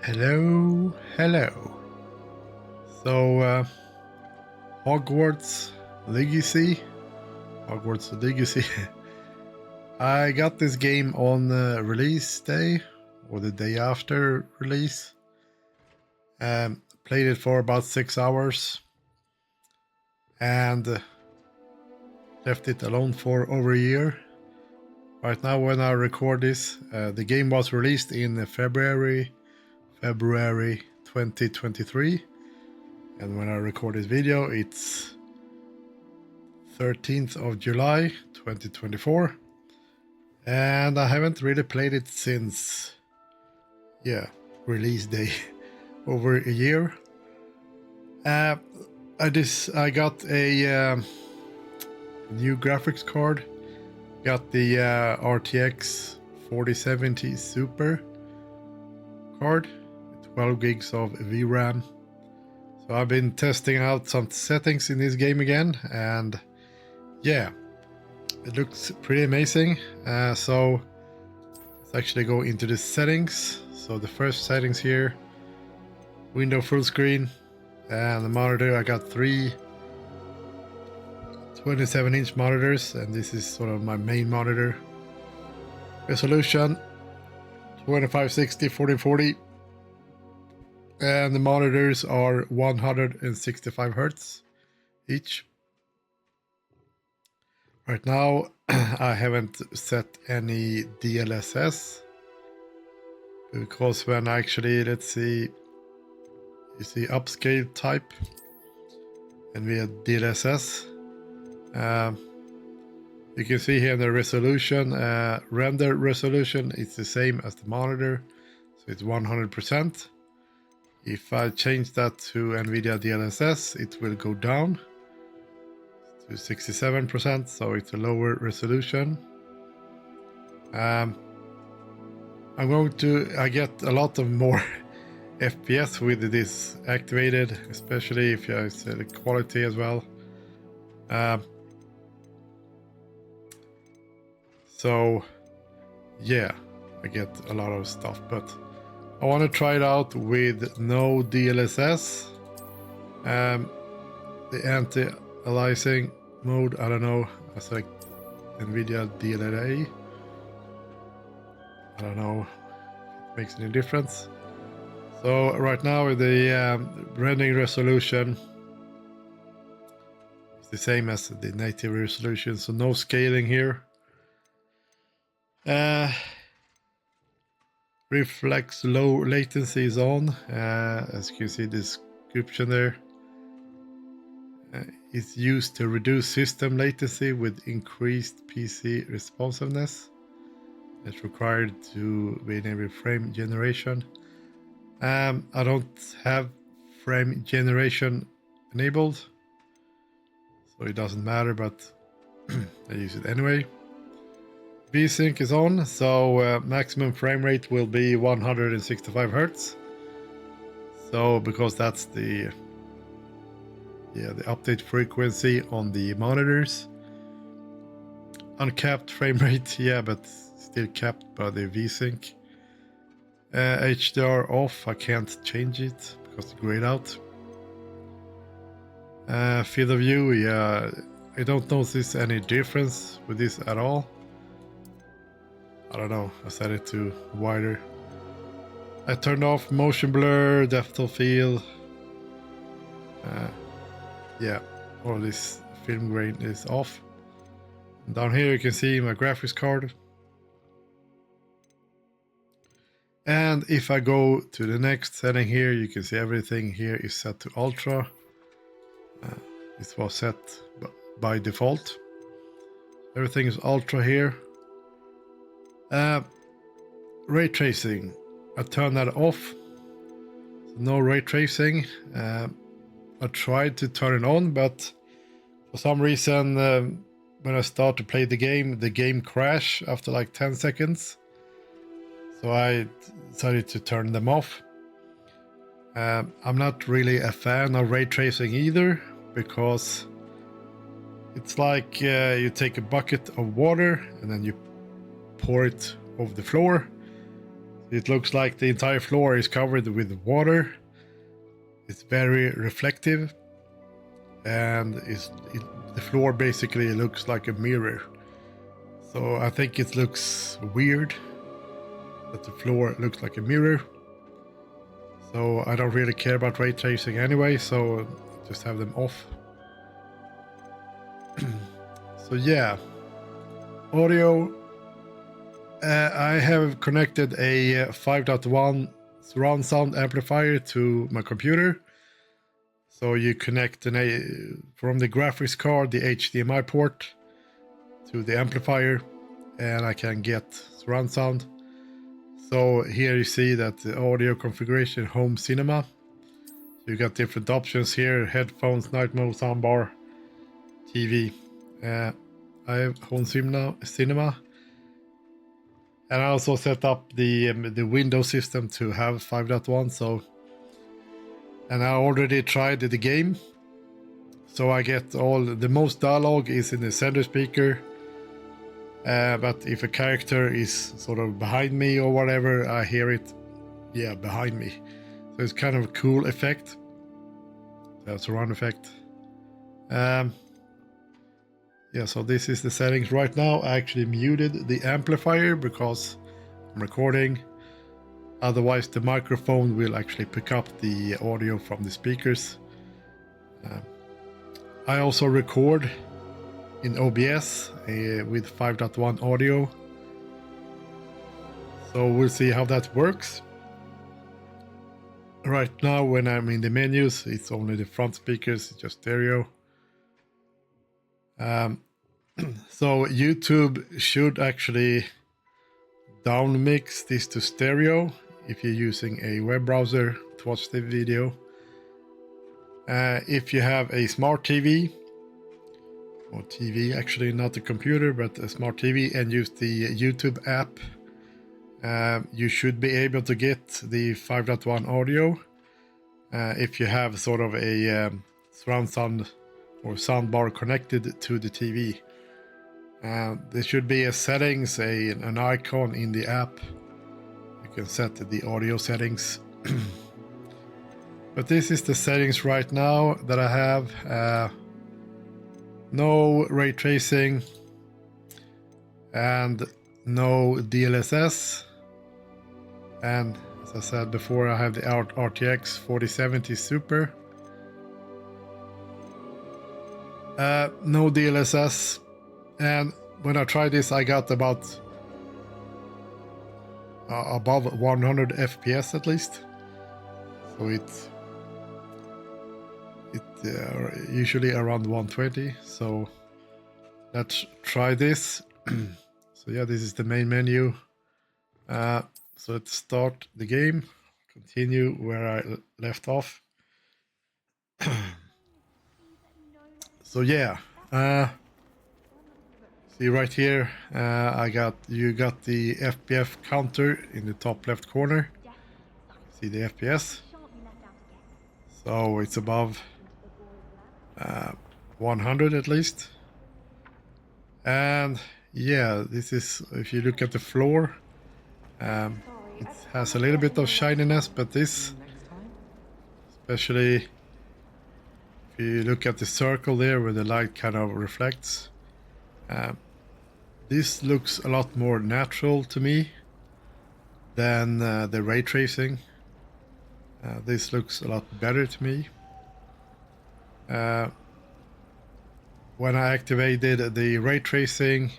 Hello, hello. So, Hogwarts Legacy. Hogwarts Legacy. I got this game on release day or the day after release. Played it for about 6 hours and left it alone for over a year. Right now, when I record this, the game was released in February 2023. And when I record this video, it's 13th of July 2024. And I haven't really played it since, release day, over a year. I got a new graphics card. Got the RTX 4070 Super card, 12 gigs of VRAM. So I've been testing out some settings in this game again, and yeah, it looks pretty amazing. So let's actually go into the settings. So the first settings here, window full screen, and the monitor. I got three 27-inch monitors, and this is sort of my main monitor. Resolution 2560 1440, and the monitors are 165 Hertz each. Right now I haven't set any DLSS because when actually, let's see, you see upscale type and we have DLSS. You can see here the resolution, render resolution is the same as the monitor, so it's 100%. If I change that to Nvidia DLSS, it will go down to 67%, so it's a lower resolution. I get a lot of more FPS with this activated, especially if you select quality as well. So yeah, I get a lot of stuff, but I want to try it out with no DLSS. The anti-aliasing mode, I don't know, I select Nvidia DLLA. I don't know if it makes any difference. So right now the rendering resolution is the same as the native resolution, so no scaling here. Reflex low latency is on, as you can see the description there. It's used to reduce system latency with increased PC responsiveness. It's required to be enable frame generation. I don't have frame generation enabled, so it doesn't matter, but I use it anyway. VSync is on, so maximum frame rate will be 165 Hertz. So because that's the update frequency on the monitors. Uncapped frame rate, yeah, but still capped by the VSync. HDR off, I can't change it because it's grayed out. Field of view, yeah, I don't notice any difference with this at all. I don't know, I set it to wider. I turned off motion blur, depth of field. Yeah, all this film grain is off. And down here you can see my graphics card. And if I go to the next setting here, you can see everything here is set to ultra. This was set by default. Everything is ultra here. Ray tracing, I turned that off. No ray tracing. I tried to turn it on, but for some reason when I start to play the game crashed after like 10 seconds. So I decided to turn them off. I'm not really a fan of ray tracing either, because it's like you take a bucket of water and then you pour it over the floor. It looks like the entire floor is covered with water. It's very reflective, and the floor basically looks like a mirror. So I think it looks weird that the floor looks like a mirror. So I don't really care about ray tracing anyway, so just have them off. So yeah, audio. I have connected a 5.1 surround sound amplifier to my computer. So you connect from the graphics card the HDMI port to the amplifier, and I can get surround sound. So here you see that the audio configuration, home cinema. You got different options here: headphones, night mode, soundbar, TV. I have home cinema. And I also set up the Windows system to have 5.1. So, and I already tried the game. So I get the most dialogue is in the center speaker. But if a character is sort of behind me or whatever, I hear it, behind me. So it's kind of a cool effect. That's a surround effect. So this is the settings right now. I actually muted the amplifier because I'm recording. Otherwise the microphone will actually pick up the audio from the speakers. I also record in OBS with 5.1 audio. So we'll see how that works. Right now when I'm in the menus, it's only the front speakers, it's just stereo. So YouTube should actually down mix this to stereo if you're using a web browser to watch the video. If you have a smart TV, or TV actually, not a computer but a smart TV, and use the YouTube app, you should be able to get the 5.1 audio if you have sort of a surround sound or soundbar connected to the TV. There should be a settings, an icon in the app. You can set the audio settings. But this is the settings right now that I have. No ray tracing and no DLSS. And as I said before, I have the RTX 4070 Super. No DLSS. And when I tried this, I got about above 100 FPS at least. So it's usually around 120. So let's try this. So yeah, this is the main menu. So let's start the game. Continue where I left off. So yeah. See right here, you got the FPS counter in the top left corner. See the FPS. So it's above 100 at least. And yeah, this is, if you look at the floor, it has a little bit of shininess, but this, especially if you look at the circle there where the light kind of reflects, this looks a lot more natural to me than the ray tracing. This looks a lot better to me. When I activated the ray tracing,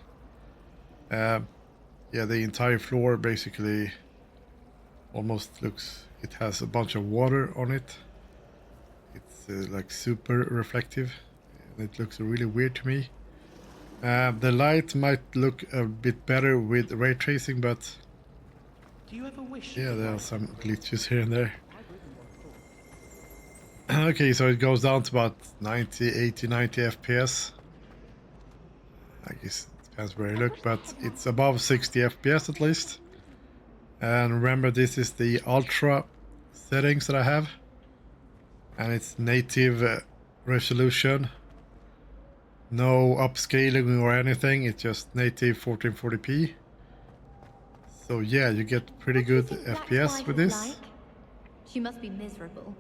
the entire floor basically almost looks, it has a bunch of water on it. It's like super reflective, and it looks really weird to me. The light might look a bit better with ray tracing, but do you ever wish there are some glitches here and there. Okay, so it goes down to about 90, 80, 90 FPS. I guess it depends where you look, but it's above 60 FPS at least. And remember, this is the ultra settings that I have. And it's native resolution. No upscaling or anything, it's just native 1440p. So yeah, you get pretty What do you good think Black's FPS wife with is this. like? She must be miserable.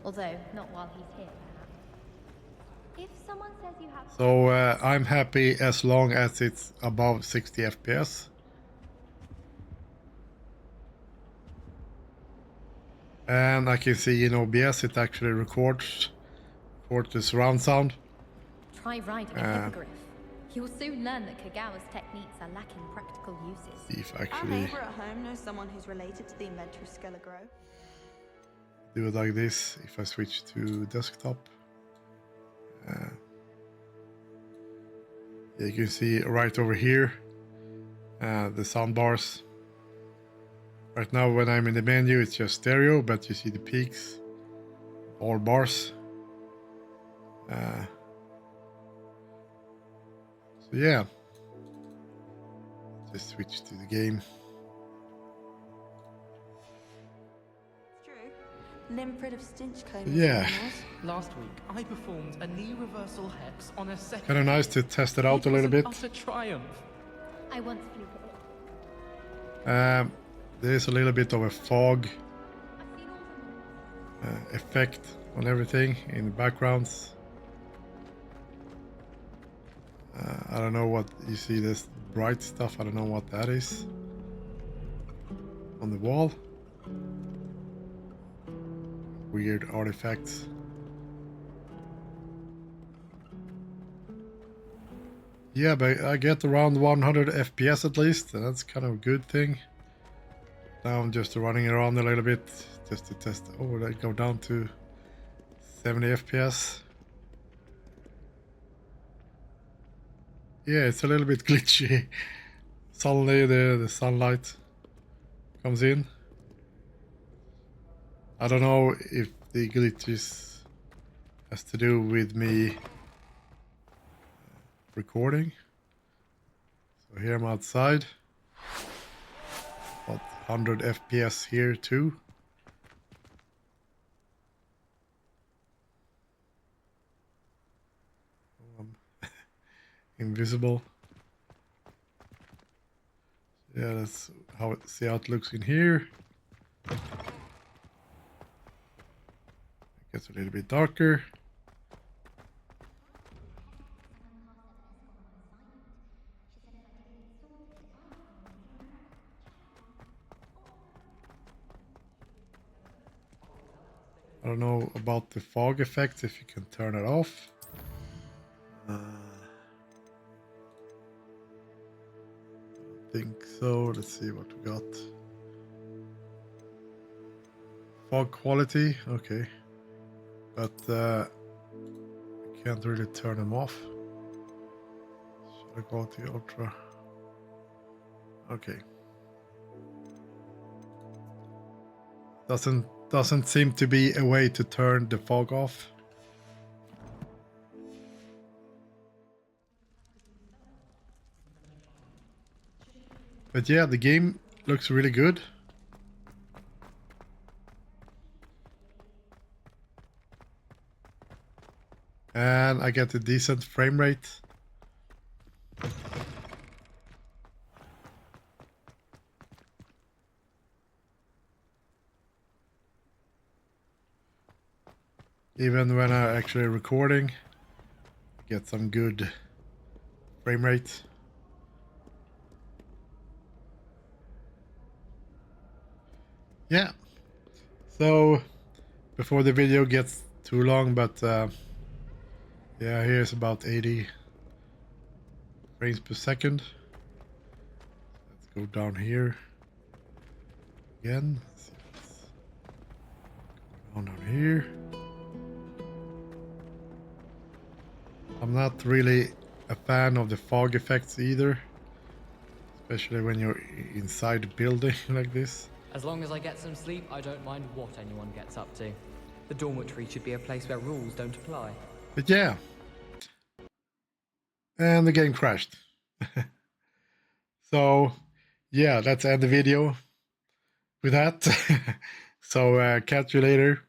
Although, not while he's here, perhaps. If someone says you have... So I'm happy as long as it's above 60 FPS. And I can see in OBS it actually records the surround sound. Try riding a hippogriff. You'll soon learn that Kagawa's techniques are lacking practical uses. See if Our actually neighbor at home knows someone who's related to the inventor of Skelegro. do it like this. If I switch to desktop, you can see right over here the sound bars. Right now when I'm in the menu it's just stereo, but you see the peaks, all bars. So yeah, just switch to the game. It's true. Limfred of Stinchcombe. Yeah. Last week, I performed a knee reversal hex on a second. Kind of nice to test it out a little bit. Utter triumph. I once flew for it. There's a little bit of a fog I've seen all the effect on everything in the backgrounds. I don't know what you see, this bright stuff. I don't know what that is on the wall. Weird artifacts. Yeah, but I get around 100 FPS at least, and that's kind of a good thing. Now I'm just running around a little bit just to test. Oh, I go down to 70 FPS. Yeah, it's a little bit glitchy. Suddenly the sunlight comes in. I don't know if the glitches has to do with me recording. So here I'm outside. About 100 FPS here too. Invisible. Yeah, that's how see how it looks in here. It gets a little bit darker. I don't know about the fog effect, if you can turn it off. Think so. Let's see what we got. Fog quality, okay, but I can't really turn them off. Should I go to ultra? Okay. Doesn't seem to be a way to turn the fog off. But yeah, the game looks really good. And I get a decent frame rate. Even when I'm actually recording, I get some good frame rate. Yeah, so before the video gets too long, but yeah, here's about 80 frames per second. Let's go down here again. Let's see what's going on down here. I'm not really a fan of the fog effects either, especially when you're inside a building like this. As long as I get some sleep, I don't mind what anyone gets up to. The dormitory should be a place where rules don't apply. But yeah. And the game crashed. So, yeah, let's end the video with that. So, catch you later.